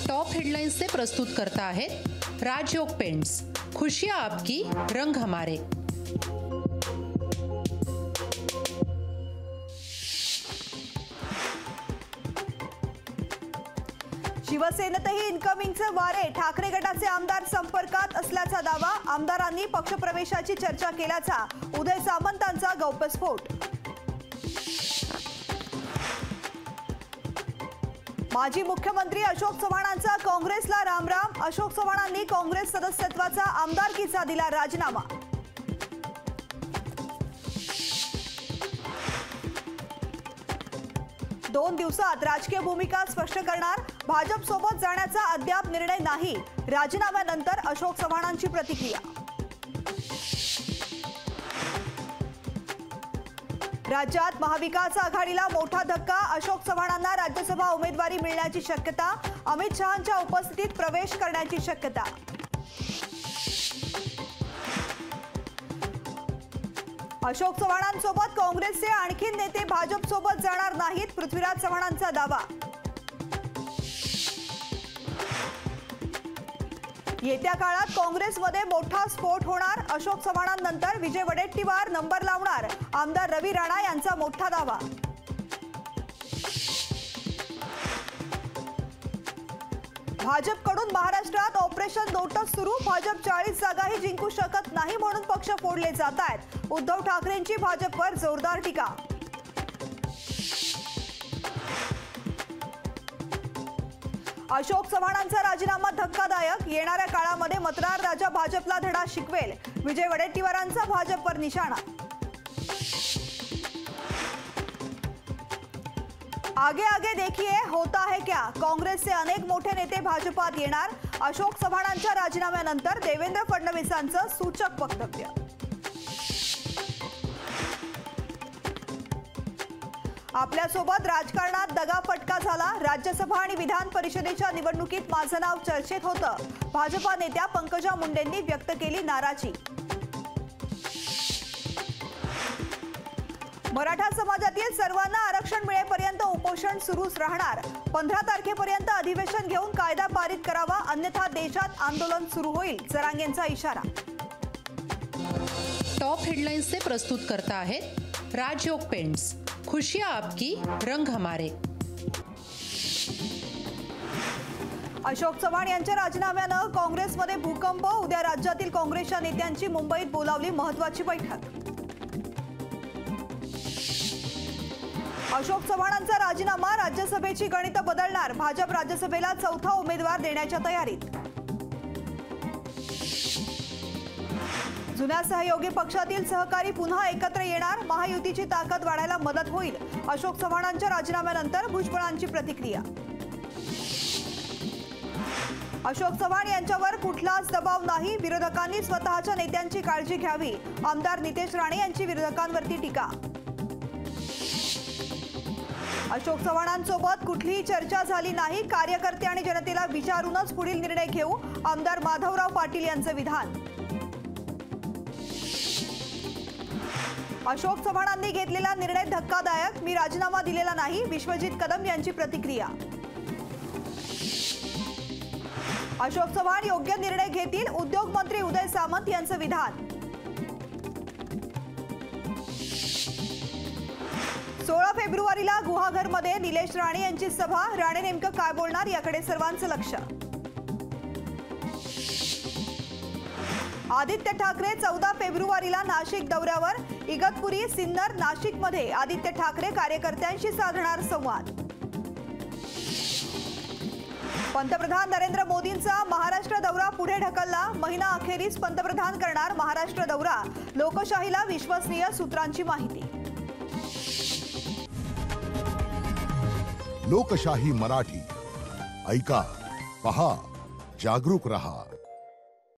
Top headlines से प्रस्तुत करता है राजयोग पेंट्स। खुशियां आपकी, रंग हमारे। शिवसेनेतही इन्कमिंगचे वारे, ठाकरे गटाचे आमदार संपर्कात असल्याचा दावा। आमदारांनी पक्षप्रवेशाची चर्चा केल्याचा उदय सामंतांचा गौप्यस्फोट। माजी मुख्यमंत्री अशोक चव्हाणांचा काँग्रेसला रामराम। अशोक चव्हाणांनी काँग्रेस सदस्यत्वाचा आमदारकीचा दिला राजीनामा। दोन दिवसात राजकीय भूमिका स्पष्ट करणार, भाजप सोबत जाण्याचा अद्याप निर्णय नाही। राजीनाम्यानंतर अशोक चव्हाणांची प्रतिक्रिया। राज्यात महाविकास आघाडीला मोठा धक्का, अशोक चव्हाणांना राज्यसभा उमेदवारी मिळण्याची शक्यता। अमित शहांच्या उपस्थितीत प्रवेश करण्याची शक्यता। अशोक चव्हाणांसोबत काँग्रेसचे आणखी नेते भाजप सोबत जाणार नाहीत, पृथ्वीराज चव्हाणांचा दावा। येत्या काळात काँग्रेसमध्ये मोठा स्फोट होणार, अशोक चव्हाणांनंतर विजय वडेट्टीवार नंबर लावणार, आमदार रवी राणा यांचा मोठा दावा। भाजपकडून महाराष्ट्रात ऑपरेशन लोटस सुरू, भाजप 40 जागाही जिंकू शकत नाही म्हणून पक्ष फोडले जात आहेत। उद्धव ठाकरेंची भाजपवर जोरदार टीका। अशोक चव्हाणांचा राजीनामा धक्कादायक, येणाऱ्या काळामध्ये मतदार राजा भाजपला धडा शिकवेल, विजय वडेट्टीवारांचा भाजपवर निशाणा। आगे आगे देखिए होता है क्या, काँग्रेसचे अनेक मोठे नेते भाजपात येणार, अशोक चव्हाणांच्या राजीनाम्यानंतर देवेंद्र फडणवीसांचं सूचक वक्तव्य। आपल्यासोबत राजकारणात दगाफटका झाला, राज्यसभा आणि विधान परिषदेच्या निवडणुकीत माझं नाव चर्चेत होतं, भाजपा नेत्या पंकजा मुंडेंनी व्यक्त केली नाराजी। मराठा समाजातील सर्वांना आरक्षण मिळेपर्यंत उपोषण सुरूच राहणार, 15 तारखेपर्यंत अधिवेशन घेऊन कायदा पारित करावा, अन्यथा देशात आंदोलन सुरू होईल, जरांगेंचा इशारा। टॉप हेडलाइन्स से प्रस्तुत करता है राजयोग पेंट्स। खुशियां आपकी, रंग हमारे। अशोक चव्हाण यांच्या राजीनाम्यानं काँग्रेसमध्ये भूकंप, उद्या राज्यातील काँग्रेसच्या नेत्यांची मुंबईत बोलावली महत्त्वाची बैठक। अशोक चव्हाणांचा राजीनामा, राज्यसभेची गणितं बदलणार, भाजप राज्यसभेला चौथा उमेदवार देण्याच्या तयारीत। जुन्या सहयोगी पक्षातील सहकारी पुन्हा एकत्र येणार, महायुतीची ताकद वाढायला मदत होईल, अशोक चव्हाणांच्या राजीनाम्यानंतर भुजबळांची प्रतिक्रिया। अशोक चव्हाण यांच्यावर कुठलाच दबाव नाही, विरोधकांनी स्वतःच्या नेत्यांची काळजी घ्यावी, आमदार नितेश राणे यांची विरोधकांवरती टीका। अशोक चव्हाणांसोबत कुठलीही चर्चा झाली नाही, कार्यकर्ते आणि जनतेला विचारूनच पुढील निर्णय घेऊ, आमदार माधवराव पाटील यांचं विधान। अशोक चव्हाणांनी घेतलेला निर्णय धक्कादायक, मी राजीनामा दिलेला नाही, विश्वजित कदम यांची प्रतिक्रिया। अशोक चव्हाण योग्य निर्णय घेतील, उद्योग मंत्री उदय सामंत यांचं विधान। 16 फेब्रुवारीला गुहागरमध्ये निलेश राणे यांची सभा, राणे नेमकं काय बोलणार याकडे सर्वांचं लक्ष। आदित्य ठाकरे 14 फेब्रुवारीला नाशिक दौऱ्यावर, इगतपुरी, सिन्नर, नाशिकमध्ये आदित्य ठाकरे कार्यकर्त्यांशी साधणार संवाद। पंतप्रधान नरेंद्र मोदींचा महाराष्ट्र दौरा पुढे ढकलला, महिना अखेरीस पंतप्रधान करणार महाराष्ट्र दौरा, लोकशाहीला विश्वसनीय सूत्रांची माहिती। लोकशाही मराठी ऐका, पहा, जागरूक रहा।